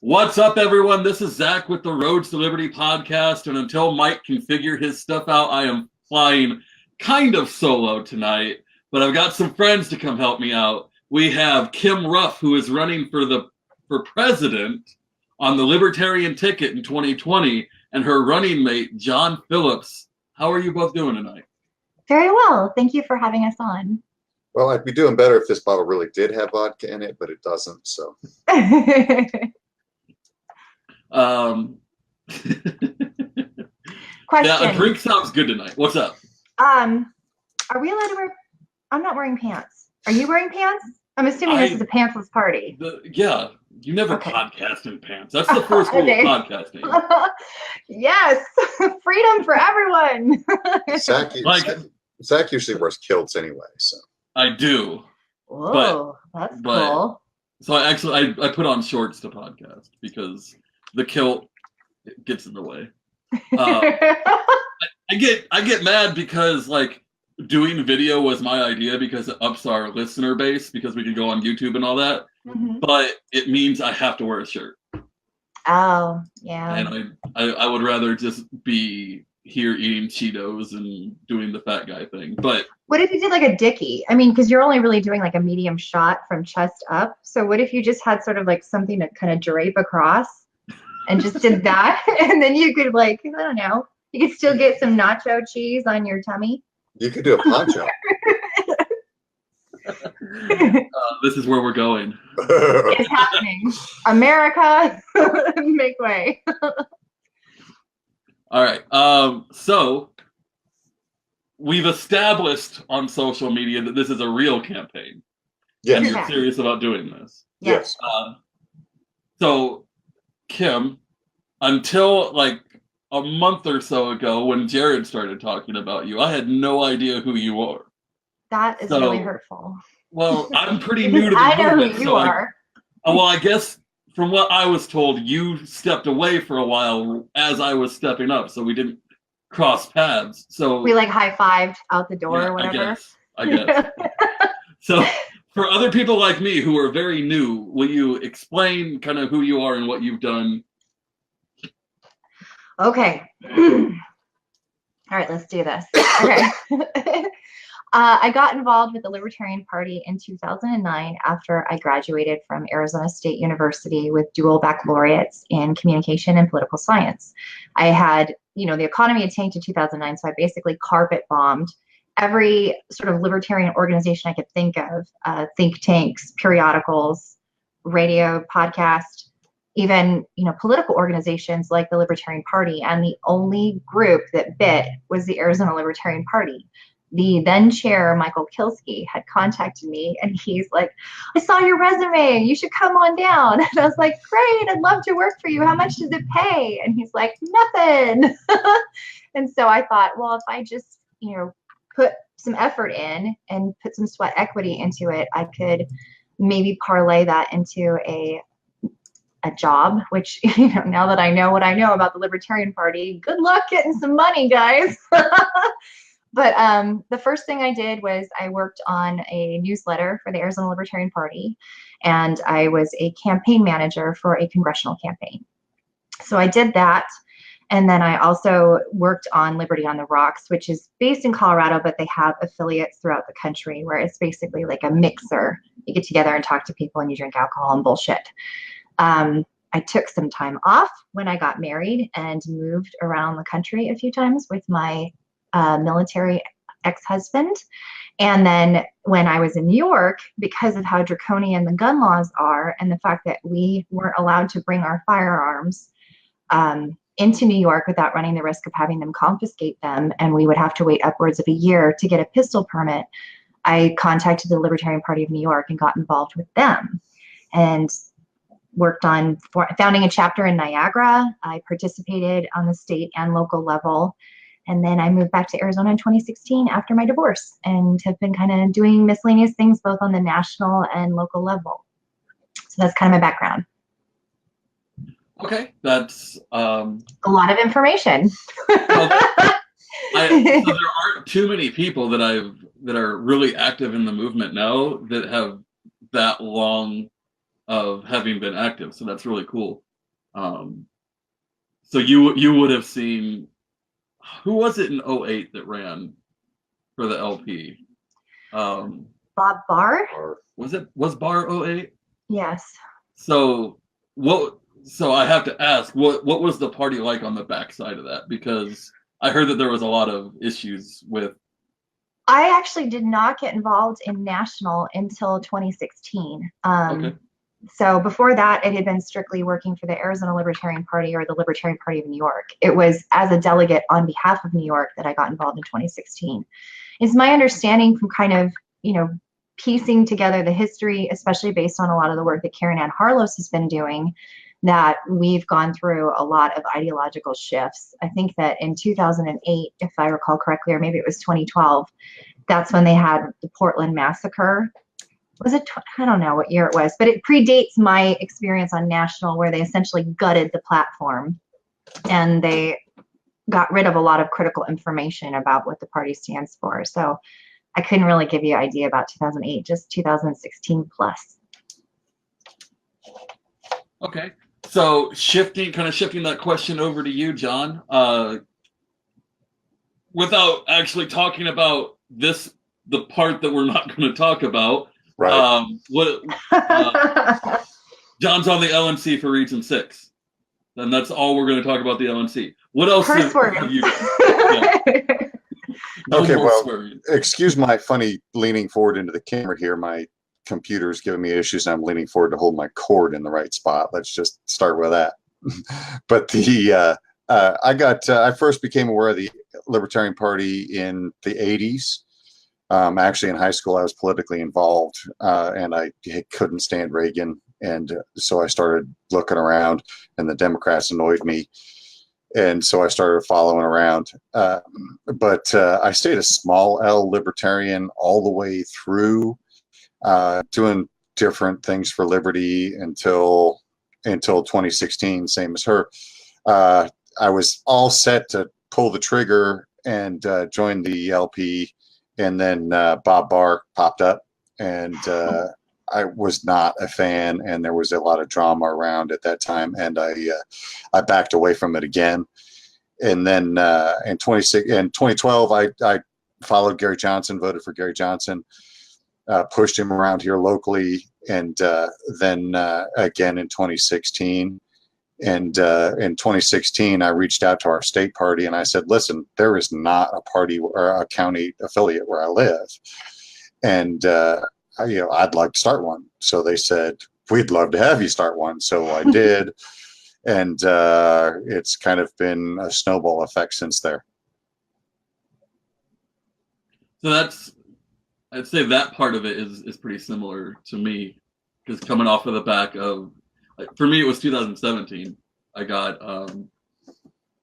What's up, everyone? This is Zach with the Roads to Liberty podcast, and until Mike can figure his stuff out, I am flying kind of solo tonight, but I've got some friends to come help me out. We have Kim Ruff, who is running for president on the Libertarian ticket in 2020, and her running mate, John Phillips. How are you both doing tonight? Very well. Thank you for having us on. Well, I'd be doing better if this bottle really did have vodka in it, but it doesn't, so. Question. Yeah, a drink sounds good tonight. What's up? Are we allowed to wear? I'm not wearing pants. Are you wearing pants? I'm assuming this is a pantsless party. Yeah, you never podcast in pants. That's the first rule of podcasting. Yes, freedom for everyone. Zach usually wears kilts anyway, so. I do. Whoa, that's cool. So I put on shorts to podcast because the kilt gets in the way. I get mad because like doing video was my idea because it ups our listener base because we can go on YouTube and all that. Mm-hmm. But it means I have to wear a shirt. Oh, yeah. And I would rather just be here eating Cheetos and doing the fat guy thing. But what if you did like a dickie? I mean, because you're only really doing like a medium shot from chest up. So what if you just had sort of like something to kind of drape across and just did that? And then you could like, I don't know, you could still get some nacho cheese on your tummy. You could do a poncho. This is where we're going. It's happening. America, make way. All right. So we've established on social media that this is a real campaign. Yes. And you're serious about doing this. Yes. So, Kim, until like a month or so ago when Jared started talking about you, I had no idea who you are. That is really hurtful. Well, I'm pretty new to the I know movement, who you are. I guess from what I was told, you stepped away for a while as I was stepping up, so we didn't cross paths. So we like high-fived out the door or whatever. I guess. So for other people like me who are very new, will you explain kind of who you are and what you've done? Okay. All right, let's do this. Okay. I got involved with the Libertarian Party in 2009 after I graduated from Arizona State University with dual baccalaureates in communication and political science. I had, the economy had tanked in 2009, so I basically carpet bombed every sort of libertarian organization I could think of, think tanks, periodicals, radio, podcast, even, political organizations like the Libertarian Party. And the only group that bit was the Arizona Libertarian Party. The then chair, Michael Kilsky, had contacted me and he's like, I saw your resume, you should come on down. And I was like, great, I'd love to work for you. How much does it pay? And he's like, nothing. And so I thought, well, if I just, put some effort in and put some sweat equity into it, I could maybe parlay that into a job, which, now that I know what I know about the Libertarian Party, good luck getting some money, guys. But the first thing I did was I worked on a newsletter for the Arizona Libertarian Party, and I was a campaign manager for a congressional campaign. So I did that, and then I also worked on Liberty on the Rocks, which is based in Colorado, but they have affiliates throughout the country where it's basically like a mixer. You get together and talk to people, and you drink alcohol and bullshit. I took some time off when I got married and moved around the country a few times with my military ex-husband. And then when I was in New York, because of how draconian the gun laws are and the fact that we weren't allowed to bring our firearms into New York without running the risk of having them confiscate them, and we would have to wait upwards of a year to get a pistol permit, I contacted the Libertarian Party of New York and got involved with them and worked on founding a chapter in Niagara. I participated on the state and local level. And then I moved back to Arizona in 2016 after my divorce and have been kind of doing miscellaneous things both on the national and local level. So that's kind of my background. Okay, that's a lot of information. So there aren't too many people that are really active in the movement now that have that long of having been active. So that's really cool. So you would have seen, who was it in '08 that ran for the LP? Bob Barr? Was Barr '08? Yes. So I have to ask, what was the party like on the backside of that? Because I heard that there was a lot of issues with. I actually did not get involved in national until 2016. Okay. So before that, it had been strictly working for the Arizona Libertarian Party or the Libertarian Party of New York. It was as a delegate on behalf of New York that I got involved in 2016. It's my understanding from kind of, piecing together the history, especially based on a lot of the work that Karen Ann Harlos has been doing, that we've gone through a lot of ideological shifts. I think that in 2008, if I recall correctly, or maybe it was 2012, that's when they had the Portland massacre. Was it? I don't know what year it was, but it predates my experience on national, where they essentially gutted the platform and they got rid of a lot of critical information about what the party stands for. So I couldn't really give you an idea about 2008, just 2016 plus. Okay. So shifting that question over to you, John, without actually talking about the part that we're not going to talk about. Right. John's on the LNC for Region 6. Then that's all we're going to talk about the LNC. What else have you done? Yeah. No Okay, well, swearing. Excuse my funny leaning forward into the camera here. My computer's giving me issues, and I'm leaning forward to hold my cord in the right spot. Let's just start with that. But I first became aware of the Libertarian Party in the 80s. Actually, in high school, I was politically involved, and I couldn't stand Reagan. And so I started looking around, and the Democrats annoyed me. And so I started following around. But I stayed a small L libertarian all the way through, doing different things for liberty until 2016, same as her. I was all set to pull the trigger and join the LP. And then Bob Barr popped up, and I was not a fan, and there was a lot of drama around at that time, and I backed away from it again. And then in 2012, I followed Gary Johnson, voted for Gary Johnson, pushed him around here locally, and then again in 2016. And in 2016, I reached out to our state party and I said, listen, there is not a party or a county affiliate where I live. And, I'd like to start one. So they said, we'd love to have you start one. So I did. And it's kind of been a snowball effect since there. So I'd say that part of it is pretty similar to me, because coming off of the back of, for me, it was 2017. I got,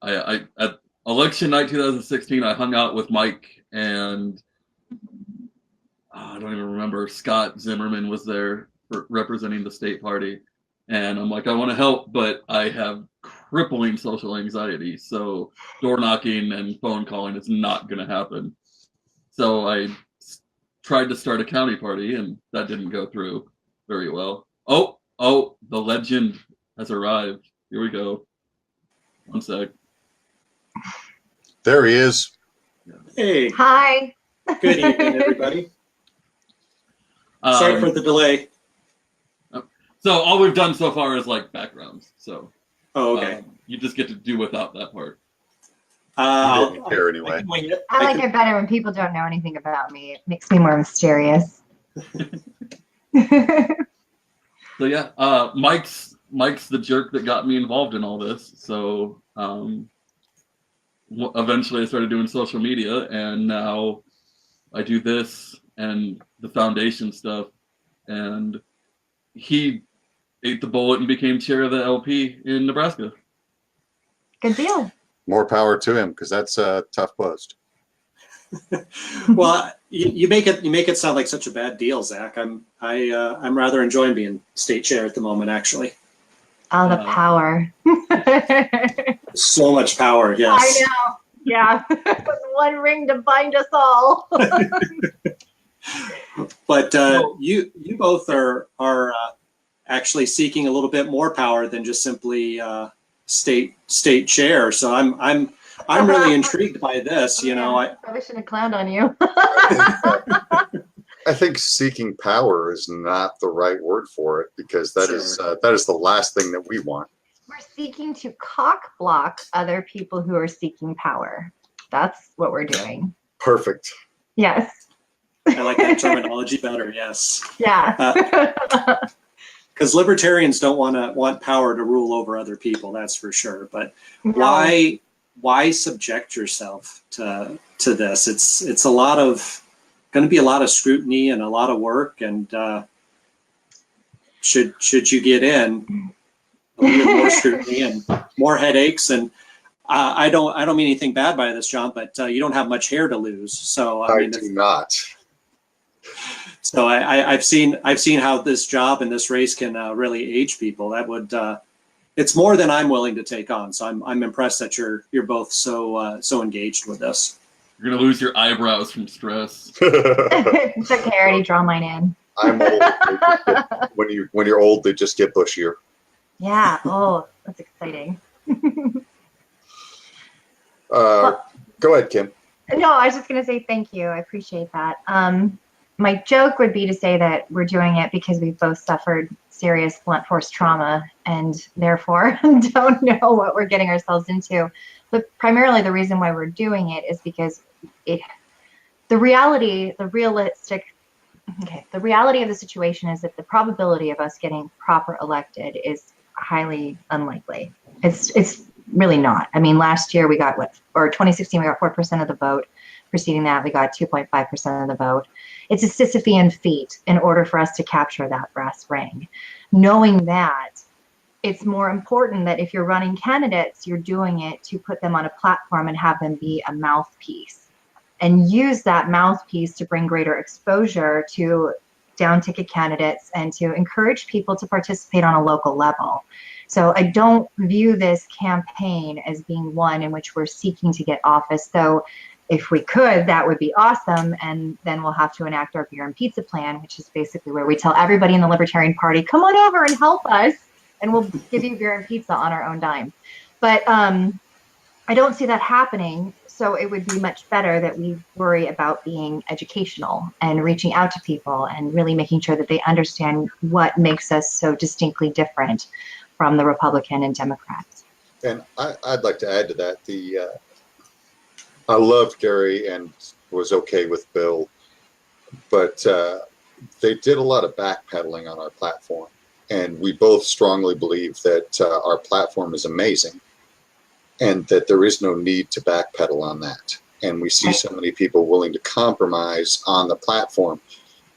at election night 2016, I hung out with Mike and I don't even remember, Scott Zimmerman was there representing the state party. And I'm like, I want to help, but I have crippling social anxiety. So door knocking and phone calling is not going to happen. So I tried to start a county party and that didn't go through very well. Oh, the legend has arrived. Here we go. One sec. There he is. Hey. Hi. Good evening, everybody. Sorry for the delay. So all we've done so far is like backgrounds. So okay. You just get to do without that part. I didn't care anyway. I like it better when people don't know anything about me. It makes me more mysterious. So yeah, Mike's the jerk that got me involved in all this. So eventually I started doing social media, and now I do this and the foundation stuff. And he ate the bullet and became chair of the LP in Nebraska. Good deal. More power to him, because that's a tough post. Well, you make it sound like such a bad deal, Zach. I'm rather enjoying being state chair at the moment, actually. Oh, the power. So much power, yes. I know. Yeah. One ring to bind us all. But you both are actually seeking a little bit more power than just simply state chair. So I'm really intrigued by this. You know, I probably shouldn't have clowned on you. I think seeking power is not the right word for it, because that is the last thing that we want. We're seeking to cock block other people who are seeking power. That's what we're doing. Perfect. Yes. I like that terminology better. Yes. Yeah. Because libertarians don't want power to rule over other people. That's for sure. But No. why subject yourself to this? It's a lot of going to be a lot of scrutiny and a lot of work. And should you get in, there'll be more scrutiny and more headaches. And I don't mean anything bad by this, John, but you don't have much hair to lose. So I do not. So I've seen how this job and this race can really age people. That would it's more than I'm willing to take on. So I'm impressed that you're both so engaged with this. You're gonna lose your eyebrows from stress. It's okay, I already draw mine in. I'm old. When you're old, they just get bushier. Yeah. Oh, that's exciting. Go ahead, Kim. No, I was just going to say thank you. I appreciate that. My joke would be to say that we're doing it because we've both suffered serious blunt force trauma and therefore don't know what we're getting ourselves into. But primarily the reason why we're doing it is because the reality of the situation is that the probability of us getting proper elected is highly unlikely. It's really not. I mean, last year we got 2016 we got 4% of the vote. Preceding that, we got 2.5% of the vote. It's a Sisyphean feat in order for us to capture that brass ring. Knowing that, it's more important that if you're running candidates, you're doing it to put them on a platform and have them be a mouthpiece, and use that mouthpiece to bring greater exposure to down-ticket candidates and to encourage people to participate on a local level. So I don't view this campaign as being one in which we're seeking to get office, though if we could, that would be awesome. And then we'll have to enact our beer and pizza plan, which is basically where we tell everybody in the Libertarian Party, come on over and help us, and we'll give you beer and pizza on our own dime. But I don't see that happening. So it would be much better that we worry about being educational and reaching out to people and really making sure that they understand what makes us so distinctly different from the Republican and Democrats. And I'd like to add to that, I loved Gary and was okay with Bill, but they did a lot of backpedaling on our platform. And we both strongly believe that our platform is amazing and that there is no need to backpedal on that. And we see so many people willing to compromise on the platform.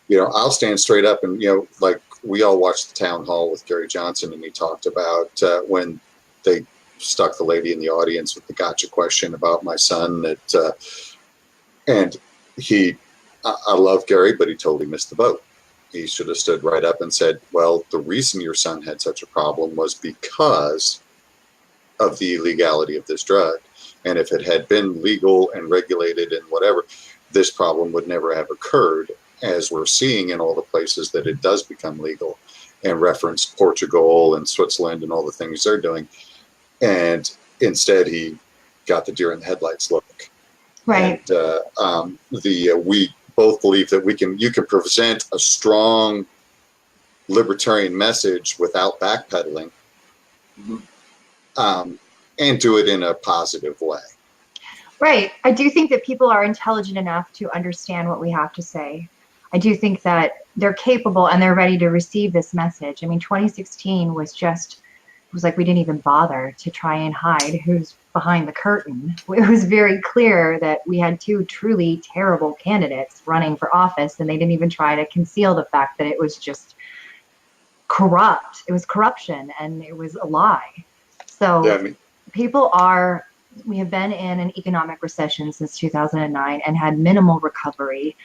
You know, I'll stand straight up and, like we all watched the town hall with Gary Johnson, and he talked about when they stuck the lady in the audience with the gotcha question about my son, and I love Gary, but he totally missed the boat. He should have stood right up and said, well, the reason your son had such a problem was because of the illegality of this drug. And if it had been legal and regulated and whatever, this problem would never have occurred, as we're seeing in all the places that it does become legal, and reference Portugal and Switzerland and all the things they're doing. And instead he got the deer in the headlights look. Right. And we both believe that you can present a strong libertarian message without backpedaling, and do it in a positive way. Right. I do think that people are intelligent enough to understand what we have to say. I do think that they're capable and they're ready to receive this message. I mean, 2016 was like we didn't even bother to try and hide who's behind the curtain. It was very clear that we had two truly terrible candidates running for office, and they didn't even try to conceal the fact that it was just corrupt. It was corruption and it was a lie. So Yeah, we have been in an economic recession since 2009 and had minimal recovery.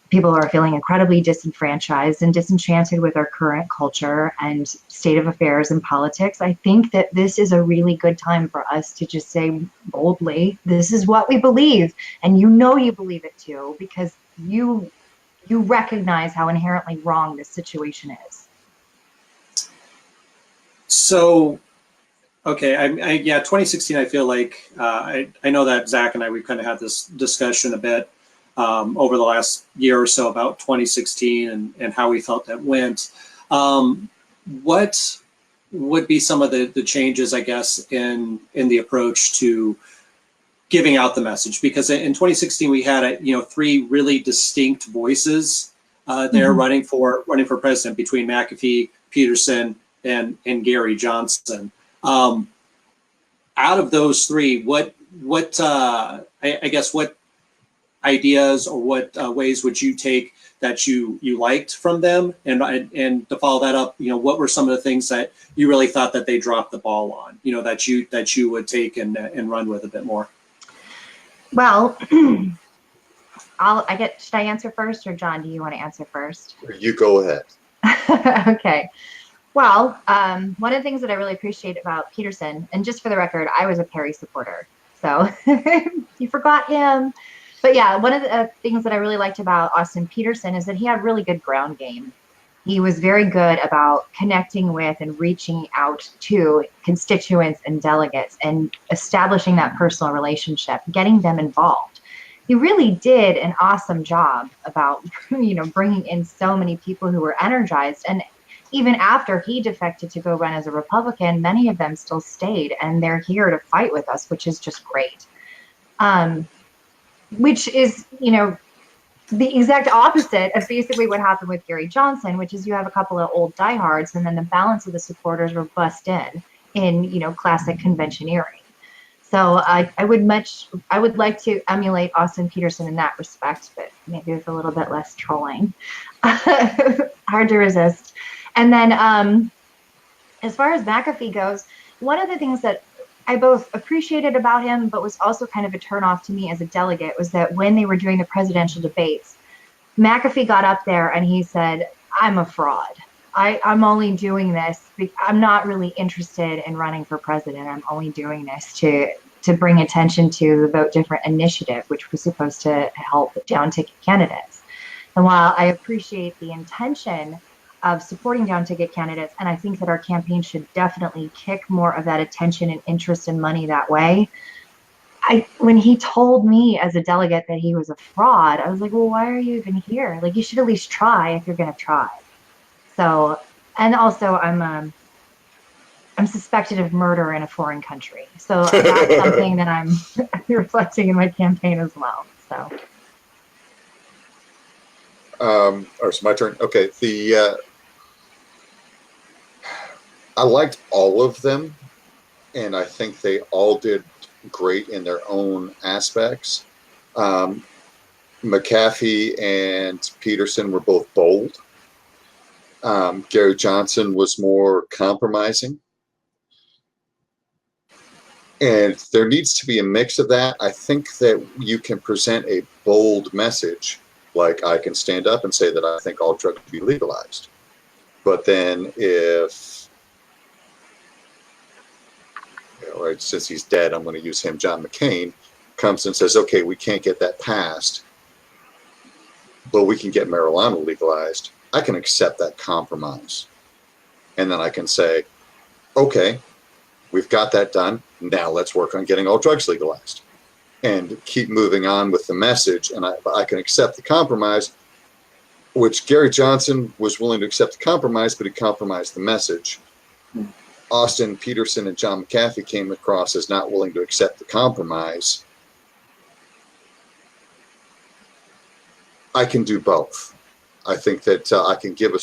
People are feeling incredibly disenfranchised and disenchanted with our current culture and state of affairs and politics. I think that this is a really good time for us to just say boldly, this is what we believe. And you believe it too, because you recognize how inherently wrong this situation is. So, okay, yeah, 2016, I feel like, I know that Zach and I, we've kind of had this discussion a bit over the last year or so about 2016 and how we felt that went. What would be some of the changes, I guess, in the approach to giving out the message? Because in 2016, we had, three really distinct voices there running for president between McAfee, Peterson, and Gary Johnson. Out of those three, what I guess what ideas or what ways would you take that you liked from them, and to follow that up, what were some of the things that you really thought that they dropped the ball on, that you would take and run with a bit more? Well, should I answer first, or John, do you want to answer first? You go ahead. Okay. Well, one of the things that I really appreciate about Peterson, and just for the record, I was a Perry supporter, so you forgot him. But yeah, one of the things that I really liked about Austin Peterson is that he had really good ground game. He was very good about connecting with and reaching out to constituents and delegates and establishing that personal relationship, getting them involved. He really did an awesome job about, bringing in so many people who were energized. And even after he defected to go run as a Republican, many of them still stayed, and they're here to fight with us, which is just great. Which is, the exact opposite of basically what happened with Gary Johnson, which is you have a couple of old diehards, and then the balance of the supporters were bussed in classic conventioneering. So I would like to emulate Austin Peterson in that respect, but maybe with a little bit less trolling. Hard to resist. And then as far as McAfee goes, one of the things that I both appreciated about him, but was also kind of a turnoff to me as a delegate, was that when they were doing the presidential debates, McAfee got up there and he said, "I'm a fraud. I'm only doing this. I'm not really interested in running for president. I'm only doing this to bring attention to the Vote Different initiative, which was supposed to help down ticket candidates." And while I appreciate the intention of supporting down ticket candidates, and I think that our campaign should definitely kick more of that attention and interest and money that way, when he told me as a delegate that he was a fraud, I was like, well, why are you even here? Like, you should at least try if you're going to try. So, and also I'm suspected of murder in a foreign country. So that's something that I'm reflecting in my campaign as well. So. It's my turn. Okay. I liked all of them, and I think they all did great in their own aspects. McAfee and Peterson were both bold. Gary Johnson was more compromising. And there needs to be a mix of that. I think that you can present a bold message, like I can stand up and say that I think all drugs should be legalized. But then if, since he's dead, I'm going to use him, John McCain, comes and says, okay, we can't get that passed, but we can get marijuana legalized, I can accept that compromise. And then I can say, okay, we've got that done. Now let's work on getting all drugs legalized and keep moving on with the message. And I can accept the compromise, which Gary Johnson was willing to accept the compromise, but he compromised the message. Austin Peterson and John McAfee came across as not willing to accept the compromise. I can do both. I think that I can give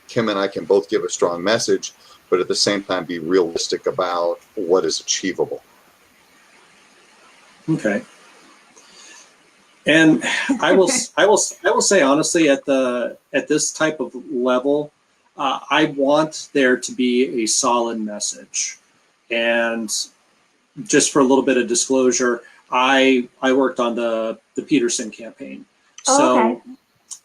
Kim and I can both give a strong message, but at the same time be realistic about what is achievable. Okay. And I will say honestly, at this type of level, I want there to be a solid message. And just for a little bit of disclosure, I worked on the Peterson campaign. So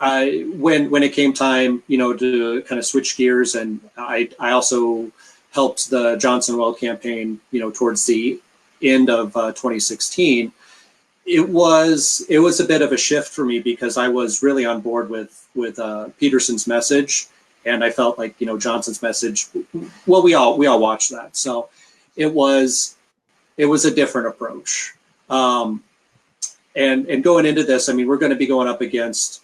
Okay. when it came time, to kind of switch gears, and I also helped the Johnson Well campaign, towards the end of 2016. It was a bit of a shift for me because I was really on board with Peterson's message, And I felt like, Johnson's message, well, we all watched that. So it was a different approach. And going into this, I mean, we're going to be going up against,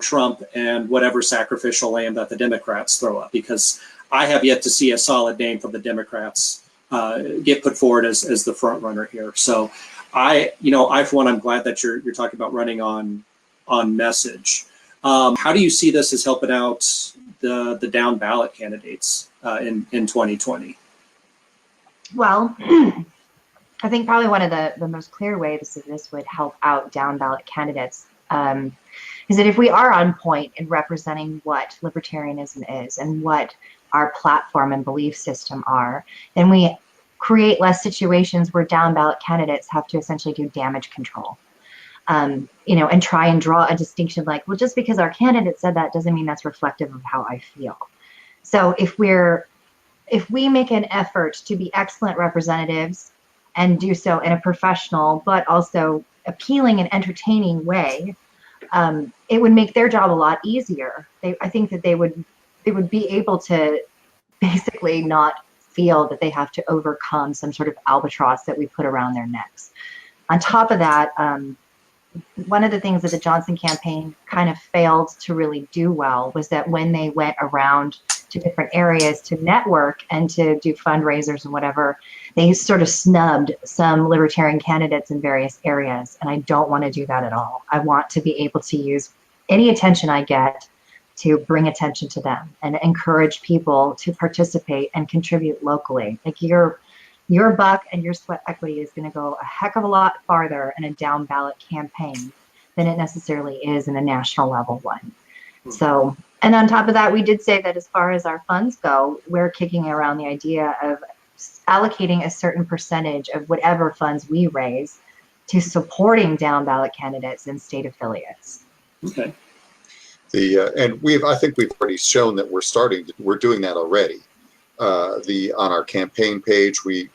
Trump and whatever sacrificial lamb that the Democrats throw up, because I have yet to see a solid name from the Democrats get put forward as the front runner here. So I for one, I'm glad that you're talking about running on message. How do you see this as helping out the down ballot candidates in 2020? Well, I think probably one of the most clear ways that this would help out down ballot candidates is that if we are on point in representing what libertarianism is and what our platform and belief system are, then we create less situations where down ballot candidates have to essentially do damage control. And try and draw a distinction like, well, just because our candidate said that doesn't mean that's reflective of how I feel. So if we make an effort to be excellent representatives and do so in a professional but also appealing and entertaining way, it would make their job a lot easier. I think that they would be able to basically not feel that they have to overcome some sort of albatross that we put around their necks. On top of that, one of the things that the Johnson campaign kind of failed to really do well was that when they went around to different areas to network and to do fundraisers and whatever, they sort of snubbed some libertarian candidates in various areas. And I don't want to do that at all. I want to be able to use any attention I get to bring attention to them and encourage people to participate and contribute locally. Like your buck and your sweat equity is going to go a heck of a lot farther in a down ballot campaign than it necessarily is in a national level one. So, and on top of that, we did say that as far as our funds go, we're kicking around the idea of allocating a certain percentage of whatever funds we raise to supporting down ballot candidates and state affiliates. Okay. I think we've already shown that we're doing that already. On our campaign page, we've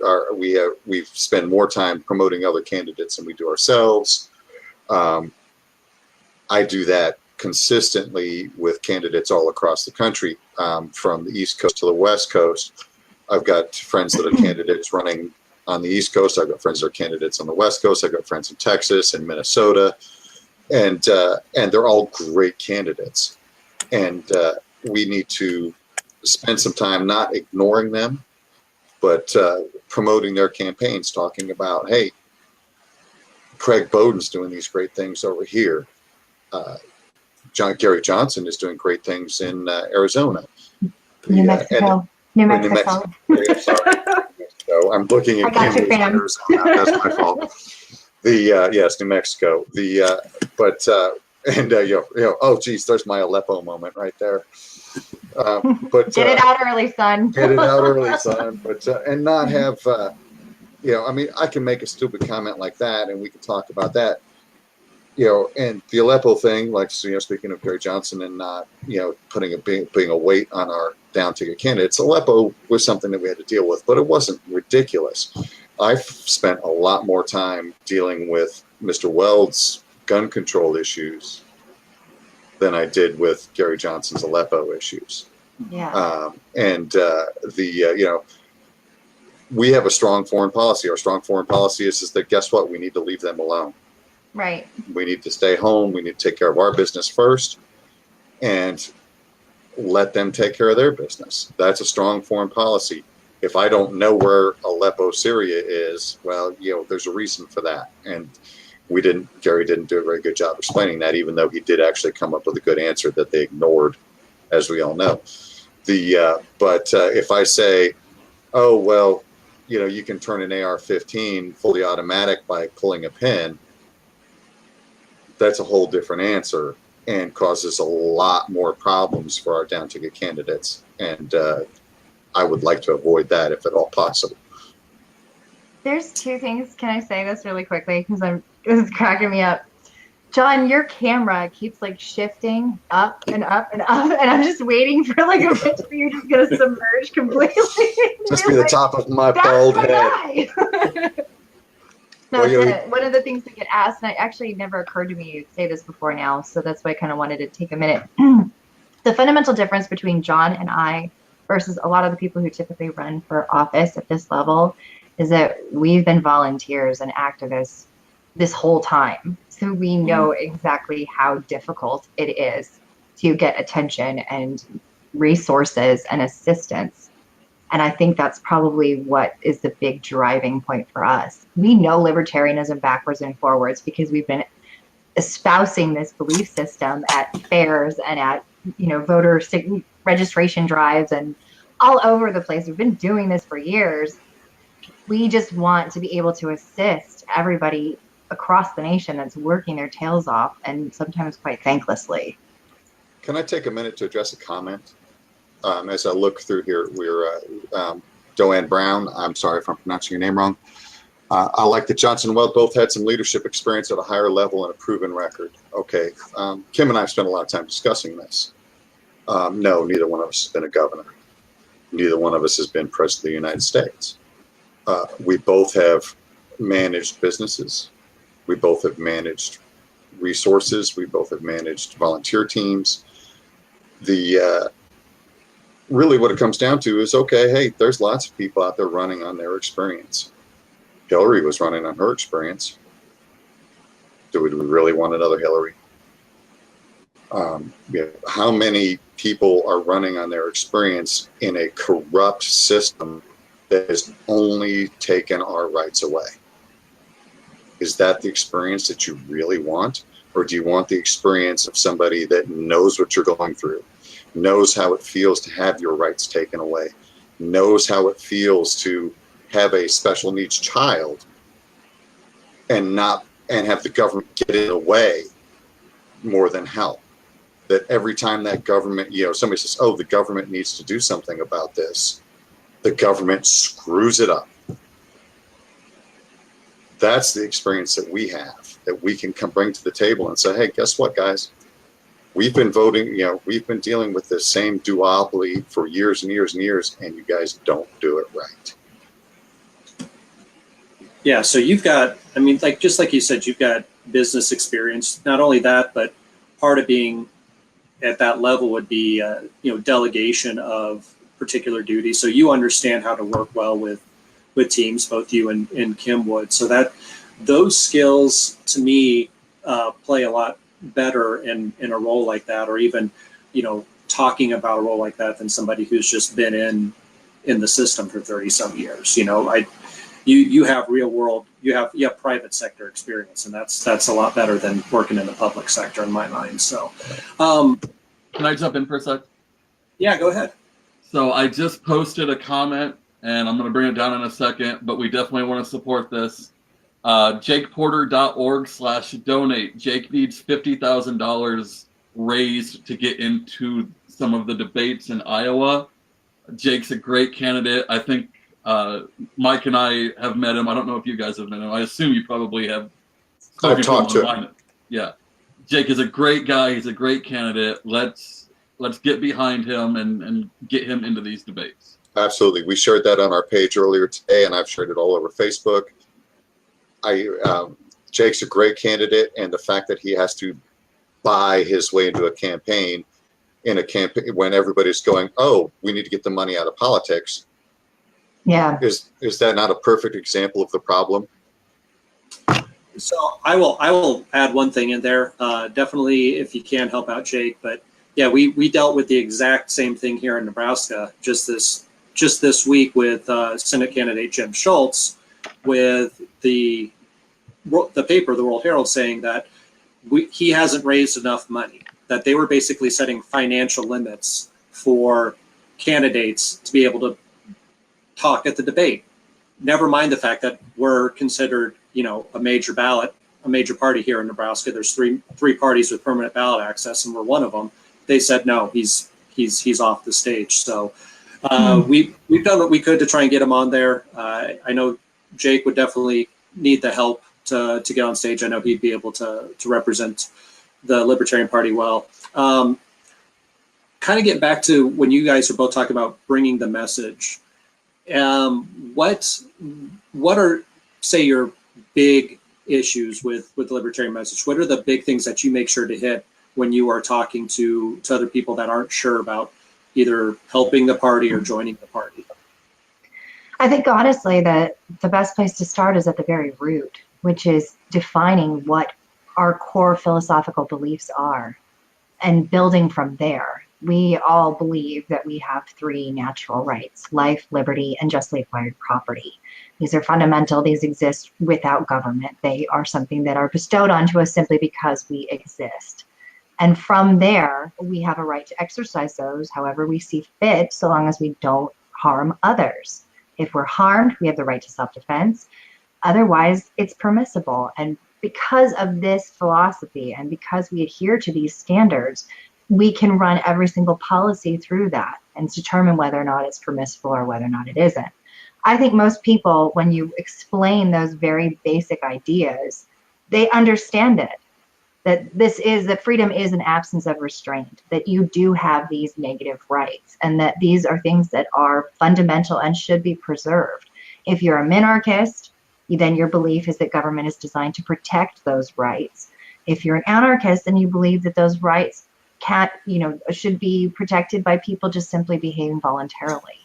spent more time promoting other candidates than we do ourselves. I do that consistently with candidates all across the country, from the East Coast to the West Coast. I've got friends that are candidates running on the East Coast. I've got friends that are candidates on the West Coast. I've got friends in Texas and Minnesota, and they're all great candidates. And we need to spend some time not ignoring them, but promoting their campaigns, talking about, hey, Craig Bowden's doing these great things over here. Gary Johnson is doing great things in Arizona. New Mexico. Yeah, sorry. So I'm looking at Arizona. That's my fault. Yes, New Mexico. Oh geez, there's my Aleppo moment right there. But get it out early, son. Get it out early, son. But and not have, I mean, I can make a stupid comment like that, and we can talk about that. And the Aleppo thing, like, speaking of Gary Johnson and not, putting a weight on our down ticket candidates, Aleppo was something that we had to deal with, but it wasn't ridiculous. I've spent a lot more time dealing with Mr. Weld's gun control issues than I did with Gary Johnson's Aleppo issues. Yeah. We have a strong foreign policy. Our strong foreign policy is that, guess what? We need to leave them alone. Right. We need to stay home. We need to take care of our business first and let them take care of their business. That's a strong foreign policy. If I don't know where Aleppo, Syria is, well, there's a reason for that. And Gary didn't do a very good job explaining that, even though he did actually come up with a good answer that they ignored, as we all know. But if I say, oh, well, you can turn an AR-15 fully automatic by pulling a pin, that's a whole different answer and causes a lot more problems for our down ticket candidates. And I would like to avoid that if at all possible. There's two things. Can I say this really quickly? Because this is cracking me up. John, your camera keeps shifting up and up and up, and I'm just waiting for a bit for you just gonna submerge completely. Just be the top of my bald head. No, one of the things that get asked, and it actually never occurred to me to say this before now, so that's why I kind of wanted to take a minute. The fundamental difference between John and I versus a lot of the people who typically run for office at this level is that we've been volunteers and activists this whole time. So we know exactly how difficult it is to get attention and resources and assistance. And I think that's probably what is the big driving point for us. We know libertarianism backwards and forwards because we've been espousing this belief system at fairs and at, voter registration drives and all over the place. We've been doing this for years. We just want to be able to assist everybody across the nation that's working their tails off and sometimes quite thanklessly. Can I take a minute to address a comment? As I look through here, we're Joanne Brown. I'm sorry if I'm pronouncing your name wrong. I like that Johnson and Weld both had some leadership experience at a higher level and a proven record. Okay. Kim and I have spent a lot of time discussing this. No, neither one of us has been a governor. Neither one of us has been president of the United States. We both have managed businesses. We both have managed resources. We both have managed volunteer teams. Really what it comes down to is, okay, hey, there's lots of people out there running on their experience. Hillary was running on her experience. Do we really want another Hillary? How many people are running on their experience in a corrupt system that has only taken our rights away? Is that the experience that you really want? Or do you want the experience of somebody that knows what you're going through, knows how it feels to have your rights taken away, knows how it feels to have a special needs child and have the government get in the way more than help? That every time that government, somebody says, oh, the government needs to do something about this, the government screws it up. That's the experience that we have, that we can bring to the table and say, hey, guess what, guys? We've been voting, we've been dealing with this same duopoly for years and years and years, and you guys don't do it right. Yeah, so you've got, just like you said, you've got business experience. Not only that, but part of being at that level would be, delegation of particular duties. So you understand how to work well with teams, both you and Kim would. So that those skills to me play a lot better in a role like that, or even, talking about a role like that than somebody who's just been in the system for 30 some years. You have real world, you have private sector experience, and that's a lot better than working in the public sector in my mind. So, can I jump in for a sec? Yeah, go ahead. So I just posted a comment, and I'm going to bring it down in a second, but we definitely want to support this. JakePorter.org/donate. Jake needs $50,000 raised to get into some of the debates in Iowa. Jake's a great candidate. I think Mike and I have met him. I don't know if you guys have met him. I assume you probably have. I've talked to him. Yeah. Jake is a great guy. He's a great candidate. Let's get behind him and get him into these debates. Absolutely. We shared that on our page earlier today, and I've shared it all over Facebook. Jake's a great candidate, and the fact that he has to buy his way into a campaign when everybody's going, oh, we need to get the money out of politics. Yeah. Is that not a perfect example of the problem? So I will add one thing in there. Definitely, if you can, help out Jake. But yeah, we dealt with the exact same thing here in Nebraska just this week with Senate candidate Jim Schultz, with the paper, the World Herald, saying that he hasn't raised enough money, that they were basically setting financial limits for candidates to be able to talk at the debate. Never mind the fact that we're considered, a major party here in Nebraska. There's three parties with permanent ballot access, and we're one of them. They said no, he's off the stage. So we've done what we could to try and get him on there. I know Jake would definitely need the help to get on stage. I know he'd be able to represent the Libertarian Party well. Kind of get back to when you guys are both talking about bringing the message. What are, say, your big issues with the libertarian message? What are the big things that you make sure to hit when you are talking to other people that aren't sure about either helping the party or joining the party? I think honestly that the best place to start is at the very root, which is defining what our core philosophical beliefs are and building from there. We all believe that we have three natural rights: life, liberty, and justly acquired property. These are fundamental. These exist without government. They are something that are bestowed onto us simply because we exist. And from there, we have a right to exercise those however we see fit, so long as we don't harm others. If we're harmed, we have the right to self-defense. Otherwise, it's permissible. And because of this philosophy and because we adhere to these standards, we can run every single policy through that and determine whether or not it's permissible or whether or not it isn't. I think most people, when you explain those very basic ideas, they understand it. That freedom is an absence of restraint, that you do have these negative rights, and that these are things that are fundamental and should be preserved. If you're a minarchist, then your belief is that government is designed to protect those rights. If you're an anarchist, then you believe that those rights should be protected by people just simply behaving voluntarily.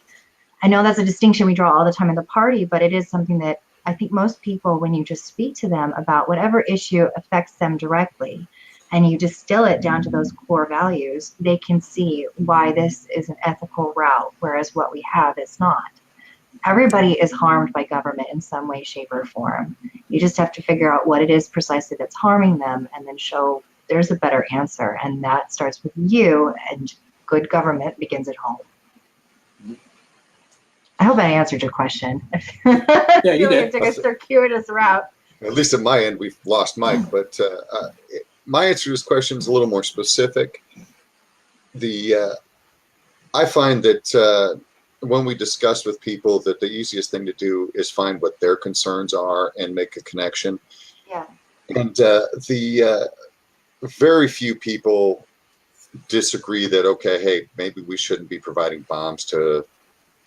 I know that's a distinction we draw all the time in the party, but it is something that I think most people, when you just speak to them about whatever issue affects them directly, and you distill it down to those core values, they can see why this is an ethical route, whereas what we have is not. Everybody is harmed by government in some way, shape, or form. You just have to figure out what it is precisely that's harming them and then show there's a better answer. And that starts with you, and good government begins at home. I hope I answered your question. Yeah, you did. It took a circuitous route. At least at my end, we've lost Mike, but my answer to this question is a little more specific. I find that when we discuss with people that the easiest thing to do is find what their concerns are and make a connection. Yeah. And very few people disagree that, okay, hey, maybe we shouldn't be providing bombs to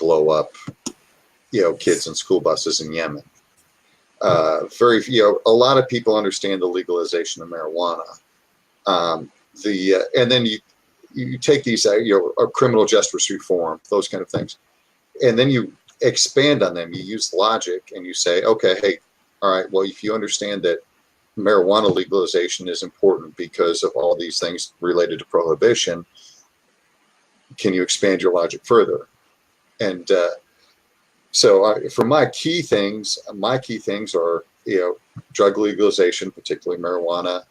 blow up, kids in school buses in Yemen. A lot of people understand the legalization of marijuana. And then you take these, criminal justice reform, those kind of things, and then you expand on them. You use logic and you say, okay, hey, all right, well, if you understand that marijuana legalization is important because of all these things related to prohibition, can you expand your logic further? And so for my key things are, drug legalization, particularly marijuana,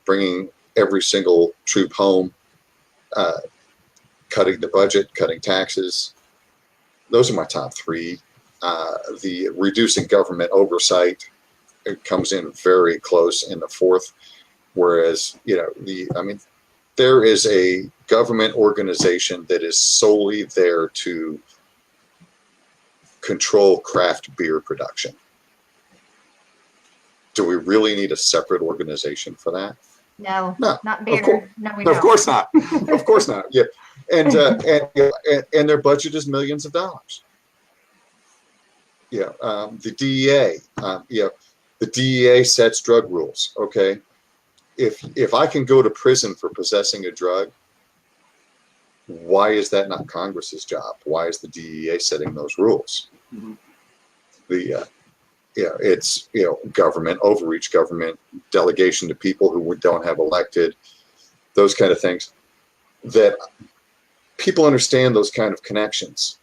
bringing every single troop home, cutting the budget, cutting taxes. Those are my top three. The reducing government oversight, it comes in very close in the fourth. Whereas, there is a government organization that is solely there to control craft beer production. Do we really need a separate organization for that? No, No, not beer. No, we don't. Of course not. Of course not. Yeah, and their budget is millions of dollars. The DEA. The DEA sets drug rules. Okay, if I can go to prison for possessing a drug, why is that not Congress's job? Why is the DEA setting those rules? Mm-hmm. It's government overreach, government delegation to people who don't have elected, those kind of things. That people understand those kind of connections.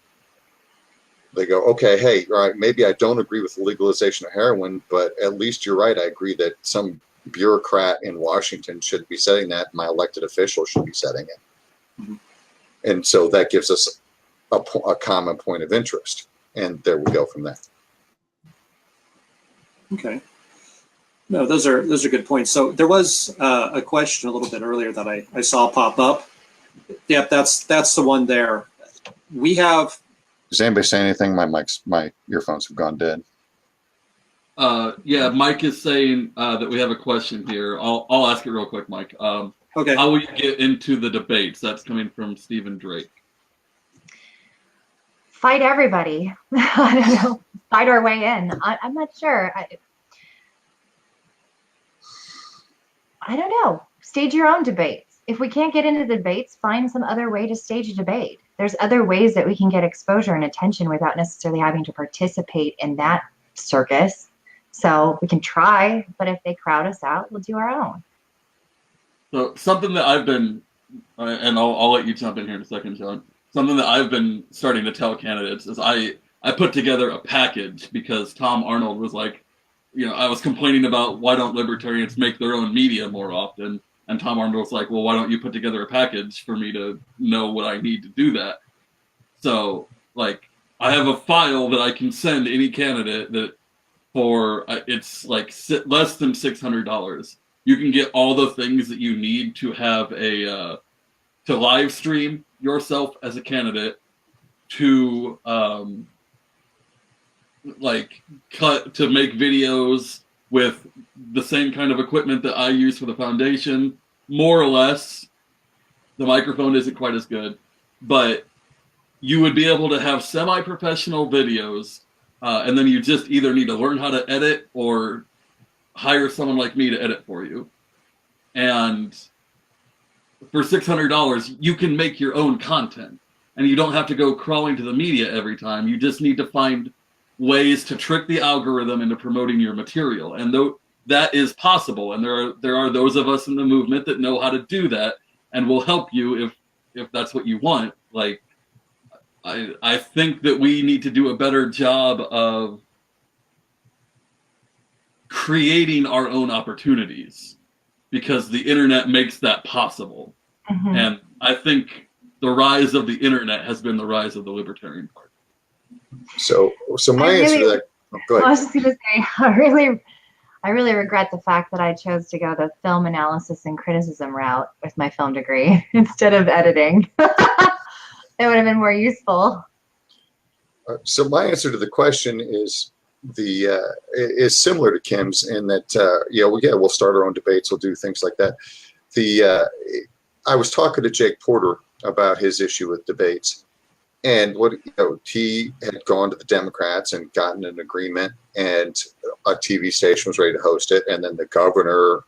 They go, okay, hey, all right, maybe I don't agree with the legalization of heroin, but at least you're right. I agree that some bureaucrat in Washington should be setting that. My elected official should be setting it. Mm-hmm. And so that gives us a common point of interest. And there we go from there. Okay. No, those are good points. So there was a question a little bit earlier that I saw pop up. Yep, that's the one there. We have. Does anybody say anything? My earphones have gone dead. Yeah, Mike is saying that we have a question here. I'll ask it real quick, Mike. Okay. How will you get into the debates? That's coming from Stephen Drake. Fight everybody. I don't know. Fight our way in. I'm not sure. I don't know. Stage your own debates. if we can't get into debates, find some other way to stage a debate. There's other ways that we can get exposure and attention without necessarily having to participate in that circus. So we can try, but if they crowd us out, we'll do our own. So something that I've been, and I'll let you jump in here in a second, John. Something that I've been starting to tell candidates is I put together a package because Tom Arnold was like, I was complaining about why don't libertarians make their own media more often? And Tom Arnold was like, well, why don't you put together a package for me to know what I need to do that? So, like, I have a file that I can send any candidate that for, it's like less than $600. You can get all the things that you need to have to live stream yourself as a candidate, to to make videos with the same kind of equipment that I use for the foundation, more or less. The microphone isn't quite as good, but you would be able to have semi-professional videos, and then you just either need to learn how to edit or hire someone like me to edit for you. And for $600, you can make your own content, and you don't have to go crawling to the media every time. You just need to find ways to trick the algorithm into promoting your material, and that is possible. And there are those of us in the movement that know how to do that, and will help you if that's what you want. Like, I think that we need to do a better job of creating our own opportunities, because the internet makes that possible. Mm-hmm. And I think the rise of the internet has been the rise of the Libertarian Party. So my answer to that. Oh, go ahead. I was just going to say, I really regret the fact that I chose to go the film analysis and criticism route with my film degree instead of editing. It would have been more useful. So my answer to the question is similar to Kim's in that we'll start our own debates, we'll do things like that. I was talking to Jake Porter about his issue with debates, and he had gone to the Democrats and gotten an agreement, and a TV station was ready to host it, and then the governor,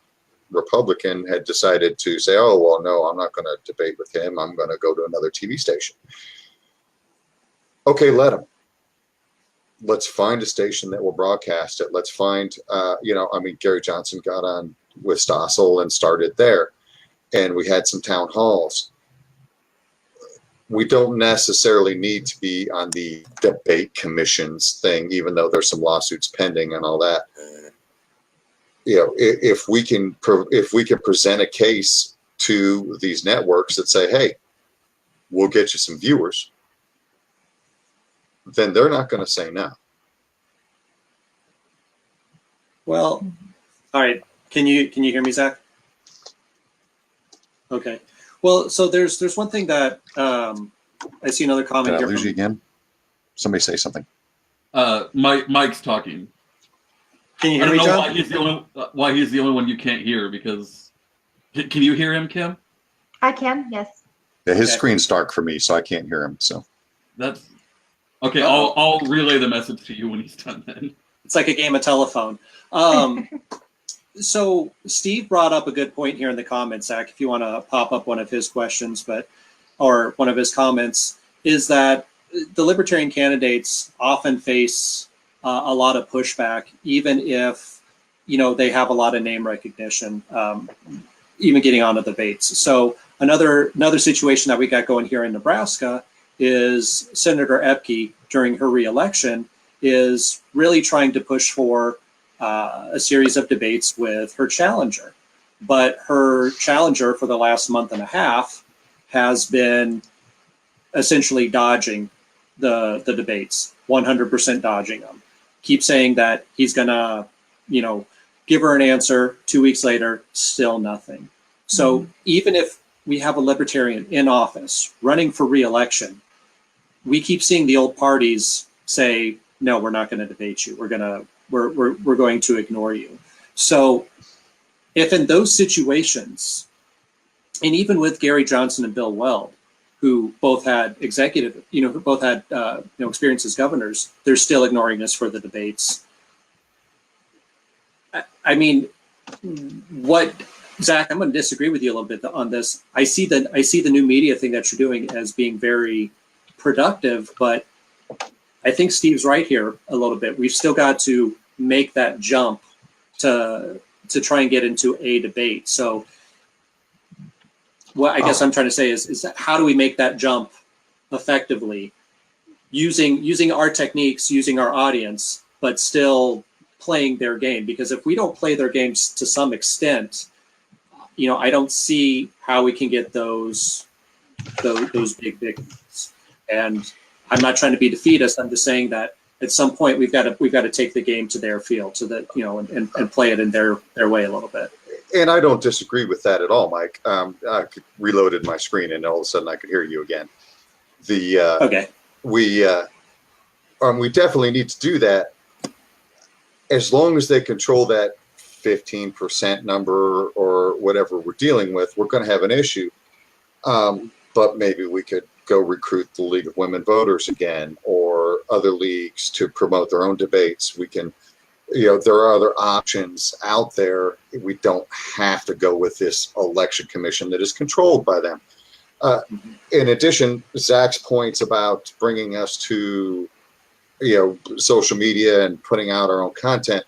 Republican, had decided to say, oh, well, no, I'm not going to debate with him, I'm going to go to another TV station. Okay, let him. Let's find a station that will broadcast it. Let's find, Gary Johnson got on with Stossel and started there, and we had some town halls. We don't necessarily need to be on the debate commissions thing, even though there's some lawsuits pending and all that. If we can present a case to these networks that say, hey, we'll get you some viewers, then they're not going to say no. Well, all right. Can you hear me, Zach? Okay. Well, so there's one thing that I see another comment Did I here. lose you again? Somebody say something. Mike's talking. Can you hear me, John? Why he's the only one you can't hear, because can you hear him, Kim? I can, yes. Yeah, his screen's dark for me, so I can't hear him. So that's okay. I'll relay the message to you when he's done then. It's like a game of telephone. So Steve brought up a good point here in the comments, Zach, if you want to pop up one of his questions, or one of his comments, is that the Libertarian candidates often face a lot of pushback, even if, they have a lot of name recognition, even getting onto debates. So another situation that we got going here in Nebraska is Senator Epke, during her reelection, is really trying to push for a series of debates with her challenger. But her challenger for the last month and a half has been essentially dodging the debates, 100% dodging them. Keep saying that he's going to, give her an answer. 2 weeks later, still nothing. So even if we have a libertarian in office running for re-election, we keep seeing the old parties say, no, we're not going to debate you. We're going to ignore you. So if in those situations, and even with Gary Johnson and Bill Weld, who both had experience as governors, they're still ignoring us for the debates. I mean, what Zach, I'm going to disagree with you a little bit on this. I see the new media thing that you're doing as being very productive, but I think Steve's right here a little bit. We've still got to make that jump to try and get into a debate. So what I guess I'm trying to say is how do we make that jump effectively using our techniques, using our audience, but still playing their game? Because if we don't play their games to some extent, I don't see how we can get those big victories. And I'm not trying to be defeatist. I'm just saying that at some point we've got to take the game to their field, to the and play it in their way a little bit. And I don't disagree with that at all, Mike. I reloaded my screen, and all of a sudden I could hear you again. Okay. We definitely need to do that, as long as they control that 15% number or whatever we're dealing with. We're going to have an issue, but maybe we could go recruit the League of Women Voters again, or other leagues to promote their own debates. We can, there are other options out there. We don't have to go with this election commission that is controlled by them. In addition, Zach's points about bringing us to, social media and putting out our own content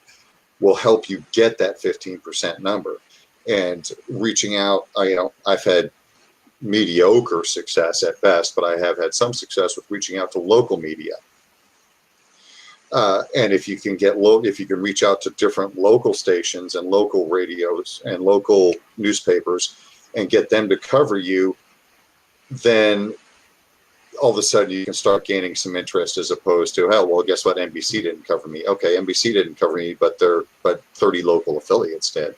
will help you get that 15% number. And reaching out, I've had mediocre success at best, but I have had some success with reaching out to local media. And if you can reach out to different local stations and local radios and local newspapers and get them to cover you, then all of a sudden you can start gaining some interest, as opposed to, well, guess what? NBC didn't cover me. Okay, NBC didn't cover me, but 30 local affiliates did.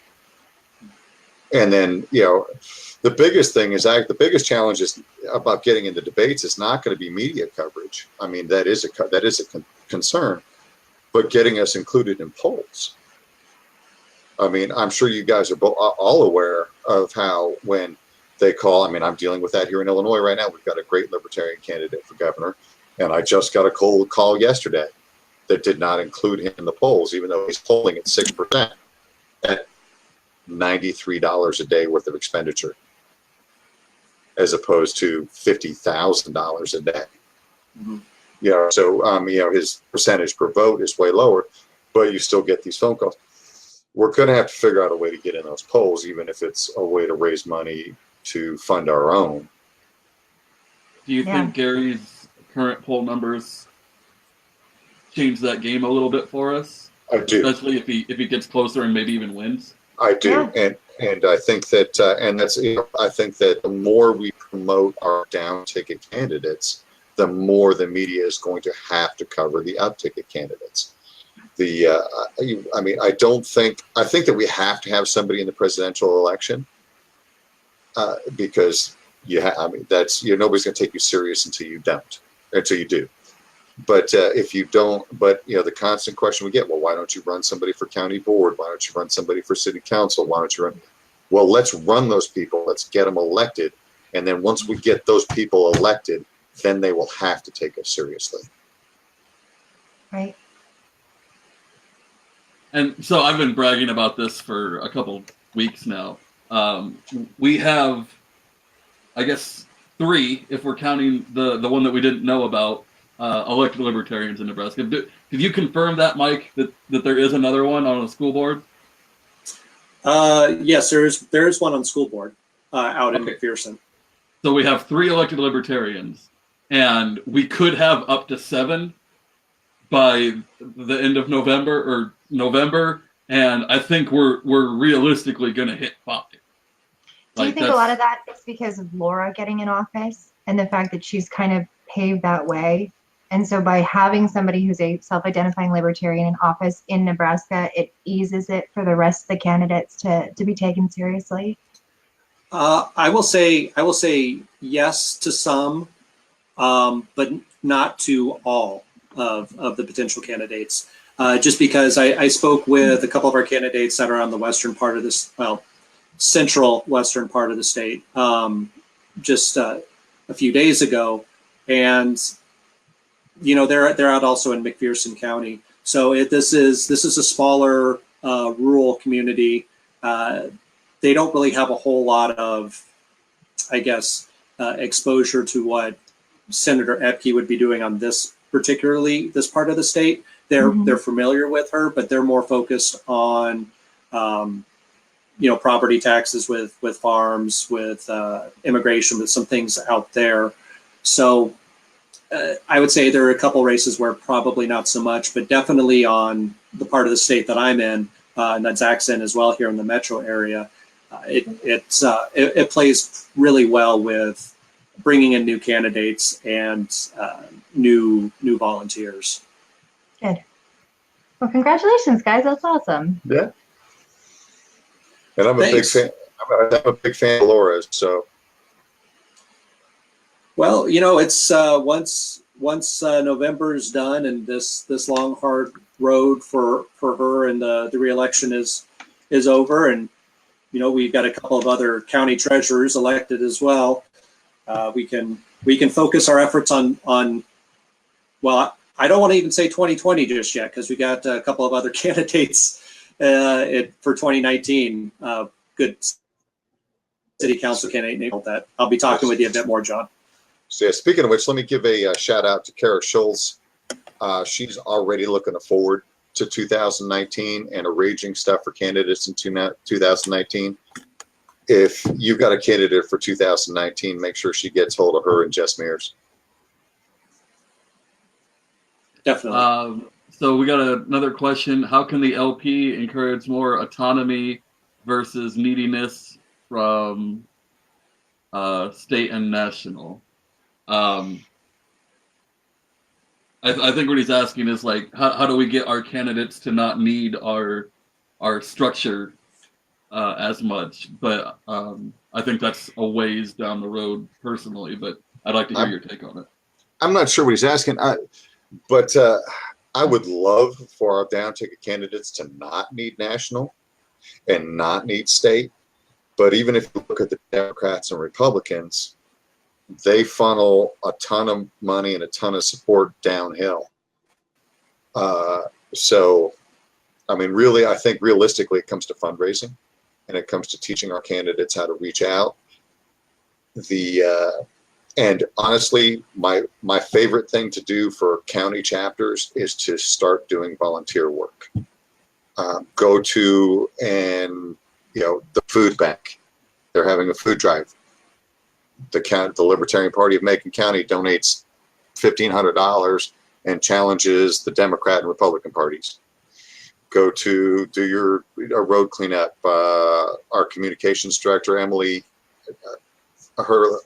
And then, the biggest thing is, the biggest challenge is about getting into debates is not going to be media coverage. I mean, that is a concern, but getting us included in polls. I mean, I'm sure you guys are all aware of how when they call, I'm dealing with that here in Illinois right now. We've got a great libertarian candidate for governor, and I just got a cold call yesterday that did not include him in the polls, even though he's polling at 6% at $93 a day worth of expenditure, as opposed to $50,000 a day. Mm-hmm. So his percentage per vote is way lower, but you still get these phone calls. We're going to have to figure out a way to get in those polls, even if it's a way to raise money to fund our own. Do you think Gary's current poll numbers change that game a little bit for us? I do. Especially if he gets closer and maybe even wins. I do, and I think that I think that the more we promote our down ticket candidates, the more the media is going to have to cover the up ticket candidates. I think that we have to have somebody in the presidential election, because nobody's going to take you serious until you do. But if you don't, the constant question we get, well, why don't you run somebody for county board? Why don't you run somebody for city council? Why don't you run? Well, let's run those people. Let's get them elected. And then once we get those people elected, then they will have to take us seriously. Right. And so I've been bragging about this for a couple weeks now. We have, I guess, 3, if we're counting the one that we didn't know about, elected libertarians in Nebraska. Did you confirm that, Mike, that there is another one on the school board? Yes, there is one on the school board out in McPherson. So we have 3 elected libertarians, and we could have up to 7 by the end of November, and I think we're realistically going to hit 5. Do you think a lot of that is because of Laura getting in office and the fact that she's kind of paved that way? And so by having somebody who's a self-identifying libertarian in office in Nebraska, it eases it for the rest of the candidates to be taken seriously? I will say yes to some, but not to all of the potential candidates. Just because I spoke with a couple of our candidates that are on the western part of this, central western part of the state, just a few days ago, and they're out also in McPherson County. So this is a smaller rural community. they don't really have a whole lot of, I guess, exposure to what Senator Epke would be doing on this part of the state. They're familiar with her, but they're more focused on property taxes with farms, with immigration, with some things out there. So I would say there are a couple races where probably not so much, but definitely on the part of the state that I'm in, and that Zach's in as well here in the metro area, it plays really well with bringing in new candidates and new volunteers. Good. Well, congratulations, guys. That's awesome. Yeah. And I'm a Thanks. big fan. I'm a big fan of Laura's. So. Well, it's once November's done and this long hard road for her and the reelection is over, and we've got a couple of other county treasurers elected as well. We can focus our efforts on well, I don't want to even say 2020 just yet, because we got a couple of other candidates for 2019. Good city council candidate that I'll be talking with you a bit more, John. So yeah, speaking of which, let me give a shout out to Kara Schultz. She's already looking forward to 2019 and arranging stuff for candidates in 2019. If you've got a candidate for 2019, make sure she gets hold of her and Jess Mears. Definitely. So we got another question. How can the LP encourage more autonomy versus neediness from state and national? I think what he's asking is like, how do we get our candidates to not need our structure as much? But I think that's a ways down the road personally, but I'd like to hear your take on it. I'm not sure what he's asking, but I would love for our down-ticket candidates to not need national and not need state. But even if you look at the Democrats and Republicans, they funnel a ton of money and a ton of support downhill. So, I mean, really, I think realistically, it comes to fundraising, and it comes to teaching our candidates how to reach out. And honestly, my favorite thing to do for county chapters is to start doing volunteer work. Go to the food bank. They're having a food drive. The Libertarian Party of Macon County donates $1,500 and challenges the Democrat and Republican parties. Go to do a road cleanup. Our communications director, Emily Hurley,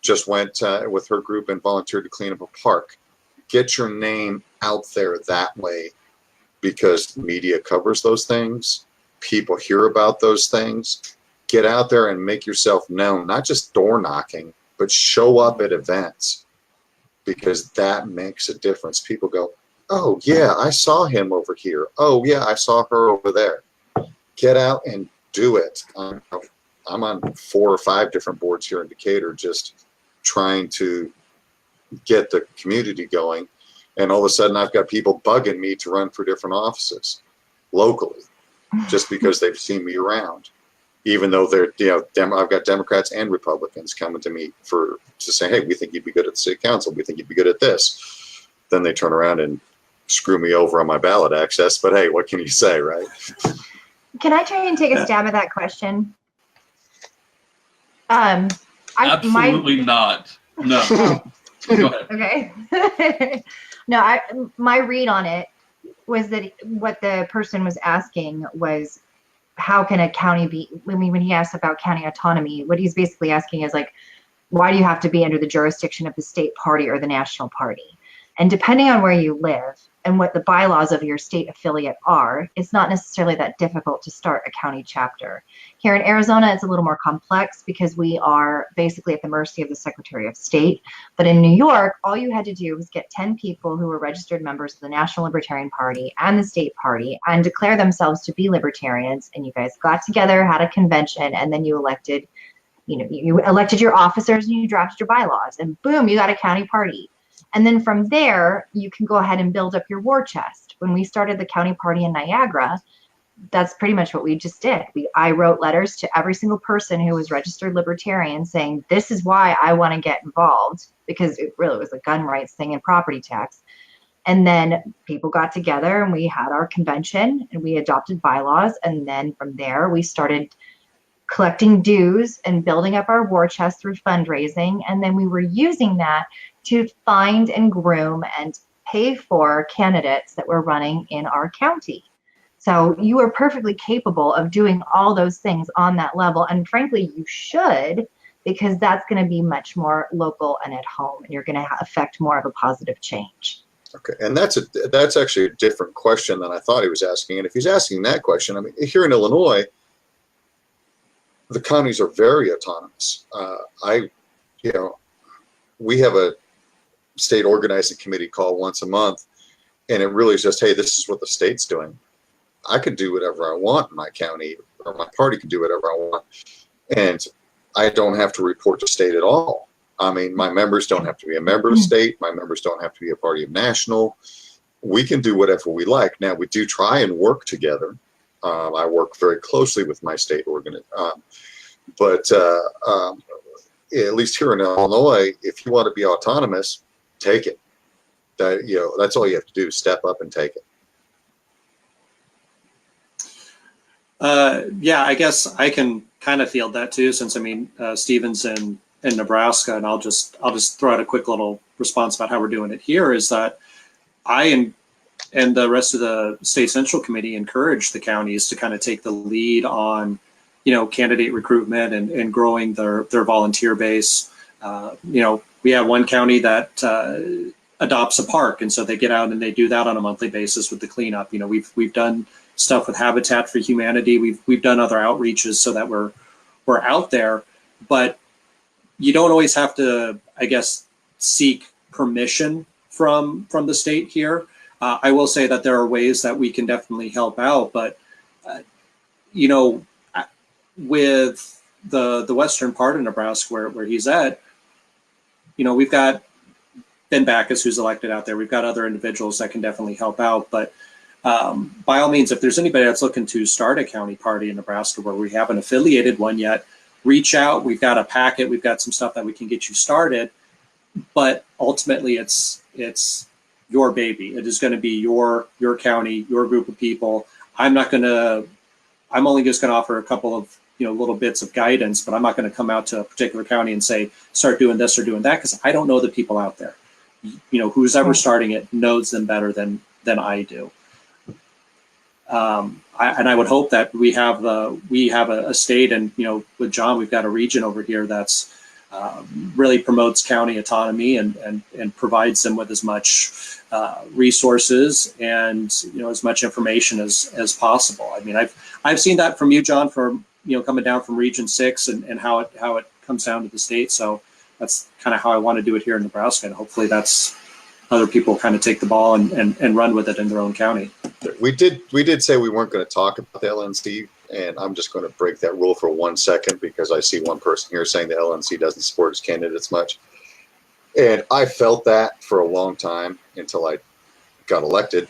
just went with her group and volunteered to clean up a park. Get your name out there that way, because media covers those things. People hear about those things. Get out there and make yourself known, not just door knocking, but show up at events, because that makes a difference. People go, oh yeah, I saw him over here. Oh yeah, I saw her over there. Get out and do it. I'm on 4 or 5 different boards here in Decatur, just trying to get the community going. And all of a sudden I've got people bugging me to run for different offices locally, just because they've seen me around. Even though I've got Democrats and Republicans coming to me to say, hey, we think you'd be good at the city council. We think you'd be good at this. Then they turn around and screw me over on my ballot access. But hey, what can you say, right? Can I try and take a stab at that question? Absolutely not. No. Go ahead. Okay. No, my read on it was that what the person was asking was, how can a county be, when he asked about county autonomy, what he's basically asking is like, why do you have to be under the jurisdiction of the state party or the national party? And depending on where you live and what the bylaws of your state affiliate are, it's not necessarily that difficult to start a county chapter. Here in Arizona, it's a little more complex because we are basically at the mercy of the Secretary of State. But in New York, all you had to do was get 10 people who were registered members of the National Libertarian Party and the state party and declare themselves to be libertarians. And you guys got together, had a convention, and then you elected your officers and you drafted your bylaws, and boom, you got a county party. And then from there, you can go ahead and build up your war chest. When we started the county party in Niagara, that's pretty much what we just did. I wrote letters to every single person who was registered libertarian saying, this is why I want to get involved, because it really was a gun rights thing and property tax. And then people got together and we had our convention and we adopted bylaws. And then from there, we started collecting dues and building up our war chest through fundraising. And then we were using that to find and groom and pay for candidates that were running in our county. So you are perfectly capable of doing all those things on that level. And frankly, you should, because that's going to be much more local and at home, and you're going to affect more of a positive change. Okay, and that's actually a different question than I thought he was asking. And if he's asking that question, I mean, here in Illinois, the counties are very autonomous. We have a state organizing committee call once a month, and it really is just, hey, this is what the state's doing. I can do whatever I want in my county, or my party can do whatever I want, and I don't have to report to state at all. I mean, my members don't have to be a member of state. My members don't have to be a party of national. We can do whatever we like. Now, we do try and work together. I work very closely with my state but at least here in Illinois, if you want to be autonomous, take it. That's all you have to do, step up and take it. Yeah, I guess I can kind of field that too, since Stephen's in Nebraska, and I'll just throw out a quick little response about how we're doing it here. Is that I and the rest of the state central committee encourage the counties to kind of take the lead on, candidate recruitment and growing their volunteer base. We have one county that adopts a park, and so they get out and they do that on a monthly basis with the cleanup. We've done stuff with Habitat for Humanity. We've done other outreaches so that we're out there, but you don't always have to, I guess, seek permission from the state here. I will say that there are ways that we can definitely help out, but with the western part of Nebraska where he's at, we've got Ben Backus, who's elected out there. We've got other individuals that can definitely help out, but by all means, if there's anybody that's looking to start a county party in Nebraska where we haven't affiliated one yet, reach out. We've got a packet. We've got some stuff that we can get you started. But ultimately, it's your baby. It is going to be your county, your group of people. I'm only just going to offer a couple of little bits of guidance, but I'm not going to come out to a particular county and say start doing this or doing that, because I don't know the people out there. Who's ever starting it knows them better than I do. I would hope that we have a state, and with John, we've got a region over here that's really promotes county autonomy and provides them with as much resources and as much information as possible. I mean, I've seen that from you, John, from coming down from Region 6 and how it comes down to the state. So that's kind of how I want to do it here in Nebraska, and hopefully that's other people kind of take the ball and run with it in their own county. We did say we weren't going to talk about the LNC, and I'm just going to break that rule for 1 second because I see one person here saying the LNC doesn't support its candidates much. And I felt that for a long time until I got elected.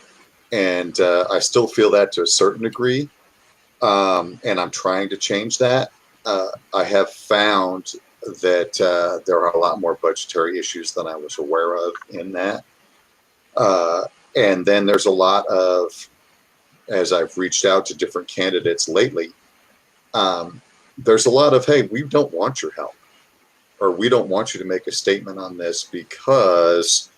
And I still feel that to a certain degree. And I'm trying to change that. I have found that there are a lot more budgetary issues than I was aware of in that. And then there's a lot of, as I've reached out to different candidates lately, there's a lot of, hey, we don't want your help, or we don't want you to make a statement on this because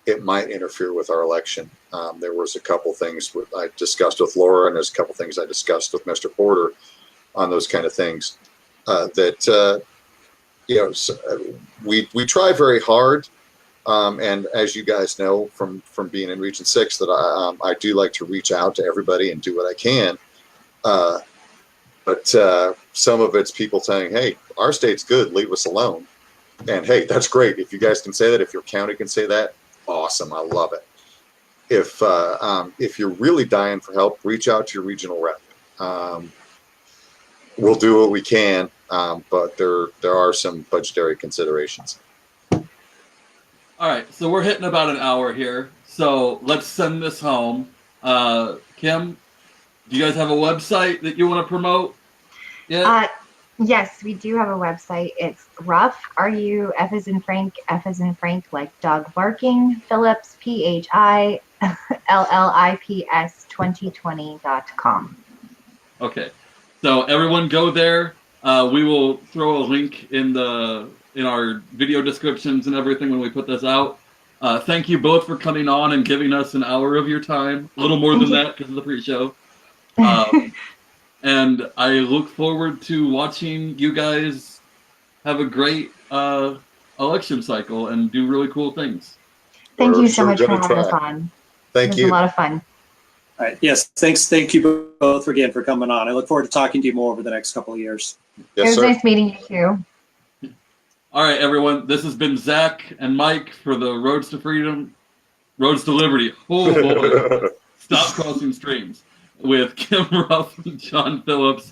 it might interfere with our election. There was a couple things I discussed with Laura, and there's a couple things I discussed with Mr. Porter on those kind of things we try very hard. And as you guys know from being in Region 6, that I do like to reach out to everybody and do what I can. But some of it's people saying, hey, our state's good, leave us alone. And hey, that's great. If you guys can say that, if your county can say that, awesome. I love it. If you're really dying for help, reach out to your regional rep. We'll do what we can, but there are some budgetary considerations. All right, so we're hitting about an hour here, so let's send this home. Kim, Do you guys have a website that you want to promote? Yeah. Yes, we do have a website. It's Ruff, R-U-F as in Frank, F as in Frank, like dog barking, Phillips, Phillips 2020.com. Okay. So everyone go there. We will throw a link in our video descriptions and everything when we put this out. Thank you both for coming on and giving us an hour of your time. A little more than that because of the pre-show. And I look forward to watching you guys have a great election cycle and do really cool things. Thank We're you so sure much for gonna having us try. on. Thank It was you. a lot of fun. All right. Yes. Thanks. Thank you both again for coming on. I look forward to talking to you more over the next couple of years. It Yes, was sir. nice meeting you too. All right, everyone. This has been Zach and Mike for the Roads to Freedom, Roads to Liberty. Oh boy, stop crossing streams with Kim Ruff and John Phillips.